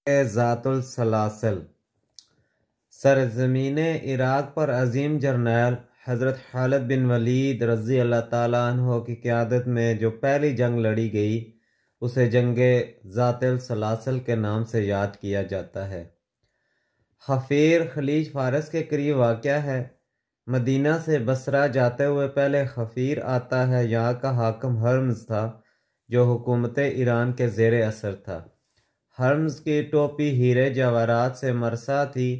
ज़ातुल सलासल। सरज़मीन Iraq पर अज़ीम जर्नैल हज़रत खालिद बिन वलीद रज़ी अल्लाह ताला अन्हो की क़यादत में जो पहली जंग लड़ी गई उसे जंग ज़ातुल सलासल के नाम से याद किया जाता है। खफ़ीर खलीज फ़ारस के करीब वाक़या है। मदीना से बसरा जाते हुए पहले खफ़ीर आता है। यहाँ का हाकिम हर्मज़ था जो हुकूमत ईरान के ज़ेर असर था। हर्मज़ की टोपी हीरे जवाहरात से मरसा थी।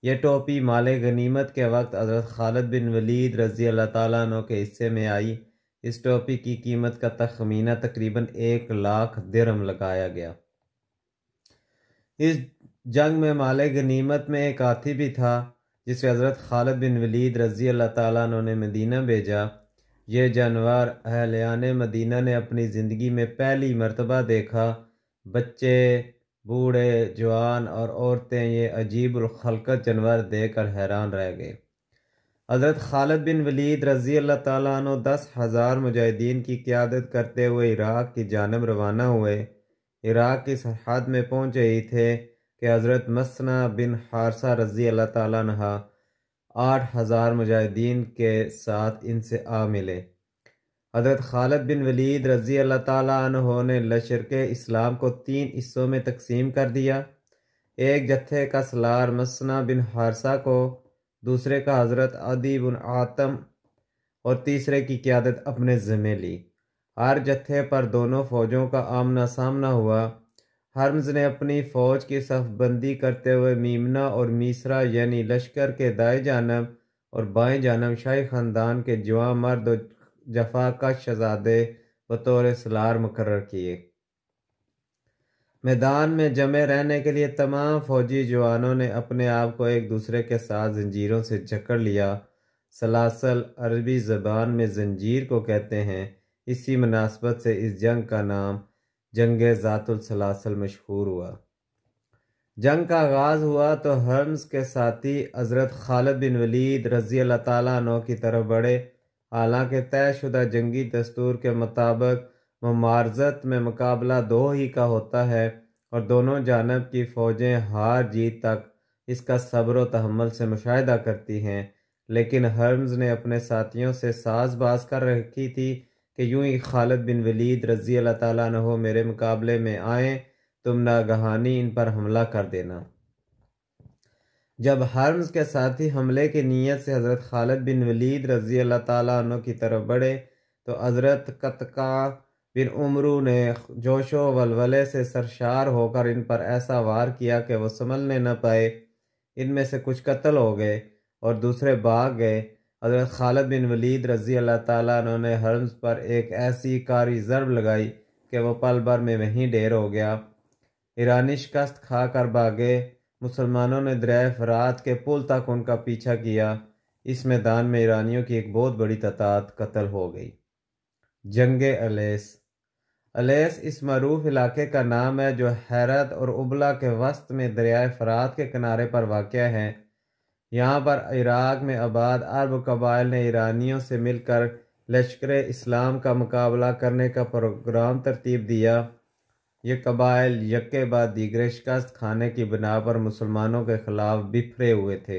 यह टोपी माले गनीमत के वक्त हज़रत खालिद बिन वलीद रज़ी अल्लाह ताला अन्हु के हिस्से में आई। इस टोपी की कीमत का तखमीना तकरीबन 1 लाख दिरहम लगाया गया। इस जंग में माले गनीमत में एक हाथी भी था जिसे हज़रत खालिद बिन वलीद रज़ी अल्लाह ताला अन्हु ने मदीना भेजा। यह जानवर अहलियाने मदीना ने अपनी ज़िंदगी में पहली मरतबा देखा। बच्चे, बूढ़े, जवान और औरतें ये अजीब उल खलकत जानवर देखकर हैरान रह गए। हज़रत खालिद बिन वलीद रज़ी अल्लाह ताला अन्हु 10,000 मुजाहिदीन की क़यादत करते हुए इराक़ की जानब रवाना हुए। इराक़ की सरहद में पहुँचे ही थे कि हज़रत मसना बिन हारसा रज़ी अल्लाह ताला अन्हा 8,000 मुजाहिदीन के साथ इनसे आ मिले। हज़रत खालिद बिन वलीद रज़ी अल्लाह ताला अन्हो ने लश्कर इस्लाम को 3 हिस्सों में तकसीम कर दिया। एक जत्थे का सलार मसना बिन हारसा को, दूसरे का हज़रत अदी बिन आतम और तीसरे की क़यादत अपने ज़िम्मे ली। हर जत्थे पर दोनों फ़ौजों का आमना सामना हुआ। हर्मज़ ने अपनी फ़ौज की सफ़बंदी करते हुए मीमना और मीसरा यानी लश्कर के दाएं जानब और बाएं जानब शाही ख़ानदान के जवान मर्द और जफ़ाकश शहज़ादे बतौर सलार मुकर्रर किए। मैदान में जमे रहने के लिए तमाम फ़ौजी जवानों ने अपने आप को एक दूसरे के साथ जंजीरों से जकड़ लिया। सलासल अरबी ज़बान में जंजीर को कहते हैं। इसी मुनासबत से इस जंग का नाम जंग ज़ातुल सलासल मशहूर हुआ। जंग का आगाज़ हुआ तो हर्मज़ के साथी हज़रत खालिद बिन वलीद रज़ी अल्लाह ताला अन्हु की तरफ बढ़े। हालांकि तयशुदा जंगी दस्तूर के मुताबिक मुमारज़त में मुकाबला दो ही का होता है और दोनों जानब की फ़ौजें हार जीत तक इसका सब्र व तहम्मुल से मुशाहिदा करती हैं। लेकिन हर्मज़ ने अपने साथियों से साज़बाज़ कर रखी थी कि यूं ही खालिद बिन वलीद रज़ी अल्लाह ताला अन्हु मेरे मुकाबले में आएँ, तुम नागहानी इन पर हमला कर देना। जब हर्मज़ के साथी हमले की नीयत से हज़रत खालिद बिन वलीद रज़ी अल्लाह ताला अन्हु की तरफ बढ़े तो हज़रत कतका बिन उमरू ने जोशो वलवले से सरशार होकर इन पर ऐसा वार किया कि वो संभलने न पाए। इनमें से कुछ कत्ल हो गए और दूसरे भाग गए। हज़रत खालिद बिन वलीद रज़ी अल्लाह ताला अन्हु ने हर्मज़ पर एक ऐसी कारी ज़रब लगाई कि वह पल भर में वहीं ढेर हो गया। ईरानी शिकस्त खाकर भागे। मुसलमानों ने दरिया फ़रात के पुल तक उनका पीछा किया। इस मैदान में ईरानियों की एक बहुत बड़ी तादाद कत्ल हो गई। जंग अलेस। अलेस इस मरूफ इलाके का नाम है जो हैरत और उबला के वस्त में दरिया फ़रात के किनारे पर वाक़या है। यहाँ पर इराक़ में आबाद अरब कबाइल ने ईरानियों से मिलकर लश्कर इस्लाम का मुकाबला करने का प्रोग्राम तरतीब दिया। ये कबाइल यक्के बाद दीगरे शिकस्त खाने की बिना पर मुसलमानों के खिलाफ बिखरे हुए थे।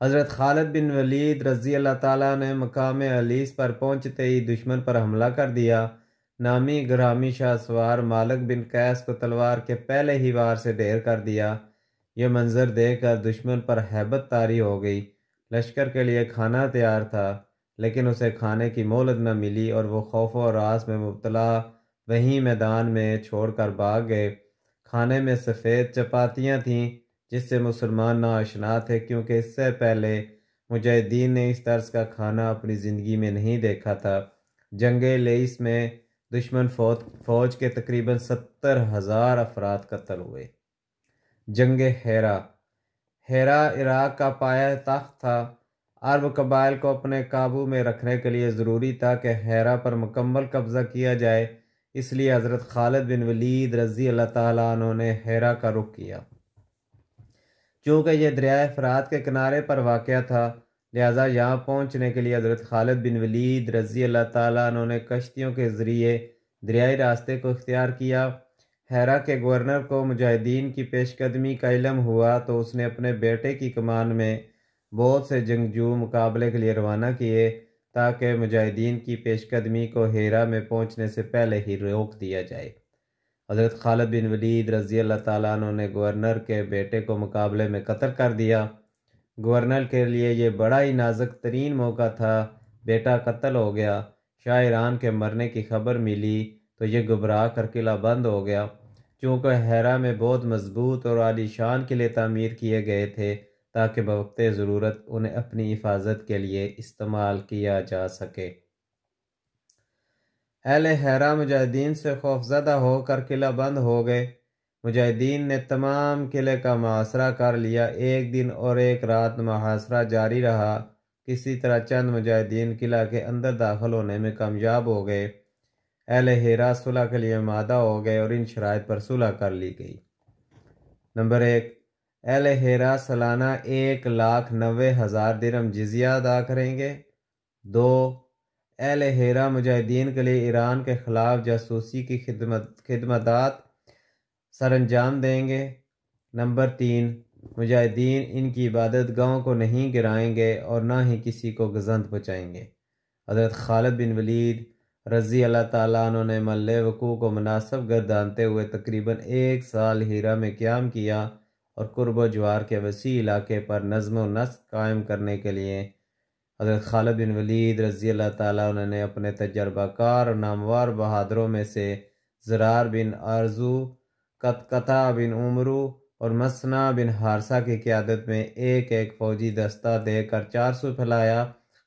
हज़रत खालिद बिन वलीद रज़ी अल्लाह ताला ने मकाम अलीस पर पहुँचते ही दुश्मन पर हमला कर दिया। नामी ग्रामी शाह सवार मालिक बिन कैस को तलवार के पहले ही वार से ढेर कर दिया। यह मंजर देखकर दुश्मन पर हैबत तारी हो गई। लश्कर के लिए खाना तैयार था लेकिन उसे खाने की मोहलत न मिली और वो खौफ और रास में मुब्तला वहीं मैदान में छोड़कर भाग गए। खाने में सफ़ेद चपातियाँ थीं जिससे मुसलमान नाआशना थे क्योंकि इससे पहले मुजाहिदीन ने इस तर्ज का खाना अपनी ज़िंदगी में नहीं देखा था। जंग लेइस में दुश्मन फ़ौज के तकरीबन 70,000 अफराद कत्ल हुए। जंग हेरा। हेरा इराक़ का पाया तख्त था। अरब कबाइल को अपने काबू में रखने के लिए ज़रूरी था कि हेरा पर मुकम्मल कब्ज़ा किया जाए। इसलिए हज़रत खालिद बिन वलीद रज़ी अल्लाह ताला अन्हु ने हेरा का रुख किया। चूँकि यह दरिया फ़रात के किनारे पर वाक़या था लिहाजा यहाँ पहुँचने के लिए हज़रत खालिद बिन वलीद रज़ी अल्लाह ताला अन्हु ने कश्तियों के ज़रिए दरियाई रास्ते को इख्तियार किया। हेरा के गवर्नर को मुजाहिदीन की पेशकदमी का इल्म हुआ तो उसने अपने बेटे की कमान में बहुत से जंगजू मुकाबले के लिए रवाना किए ताकि मुजाहिदीन की पेशकदमी को हेरा में पहुंचने से पहले ही रोक दिया जाए। हज़रत खालिद बिन वलीद रज़ी अल्लाह ताला अन्हु ने गवर्नर के बेटे को मुकाबले में कत्ल कर दिया। गवर्नर के लिए ये बड़ा ही नाजुक तरीन मौका था। बेटा कत्ल हो गया। शाह ईरान के मरने की खबर मिली तो ये घबरा कर किला बंद हो गया। चूँकि हेरा में बहुत मजबूत और आलीशान किले तामीर किए गए थे ताकि बवक्त ज़रूरत उन्हें अपनी हिफाजत के लिए इस्तेमाल किया जा सके। अहले हेरा मुजाहिदीन से खौफजदा होकर किला बंद हो गए। मुजाहिदीन ने तमाम किले का मुहासरा कर लिया। एक दिन और एक रात मुहासरा जारी रहा। किसी तरह चंद मुजाहिदीन किला के अंदर दाखिल होने में कामयाब हो गए। अहले हेरा सुलह के लिए मादा हो गए और इन शराइत पर सुलह कर ली गई। नंबर 1, अहले हेरा सालाना 1,90,000 दिरहम जिजिया अदा करेंगे। 2, अहले हेरा मुजाहिदीन के लिए ईरान के ख़िलाफ़ जासूसी की खिदमतात सरअंजाम देंगे। नंबर 3, मुजाहिदीन इनकी इबादत गाहों को नहीं गिराएंगे और ना ही किसी को गज़ंत पहुँचाएंगे। हज़रत खालिद बिन वलीद रज़ी अल्लाह ताला अन्हु ने मल्ले वकू को मुनासिब गर्दानते हुए तकरीबन 1 साल हीरा में क़याम किया और कुर्ब जवार के वसी इलाके पर नज़्म व नस्क कायम करने के लिए हज़रत खालिद बिन वलीद रज़ी अल्लाह ताला अन्हु ने अपने तजर्बाकार और नामवर बहादुरों में से ज़रार बिन आरजू, कतकता बिन उमरू और मसना बिन हारसा की क़यादत में एक एक फ़ौजी दस्ता देकर 400 फैलाया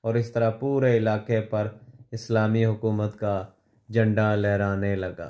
और इस तरह पूरे इलाके पर इस्लामी हुकूमत का झंडा लहराने लगा।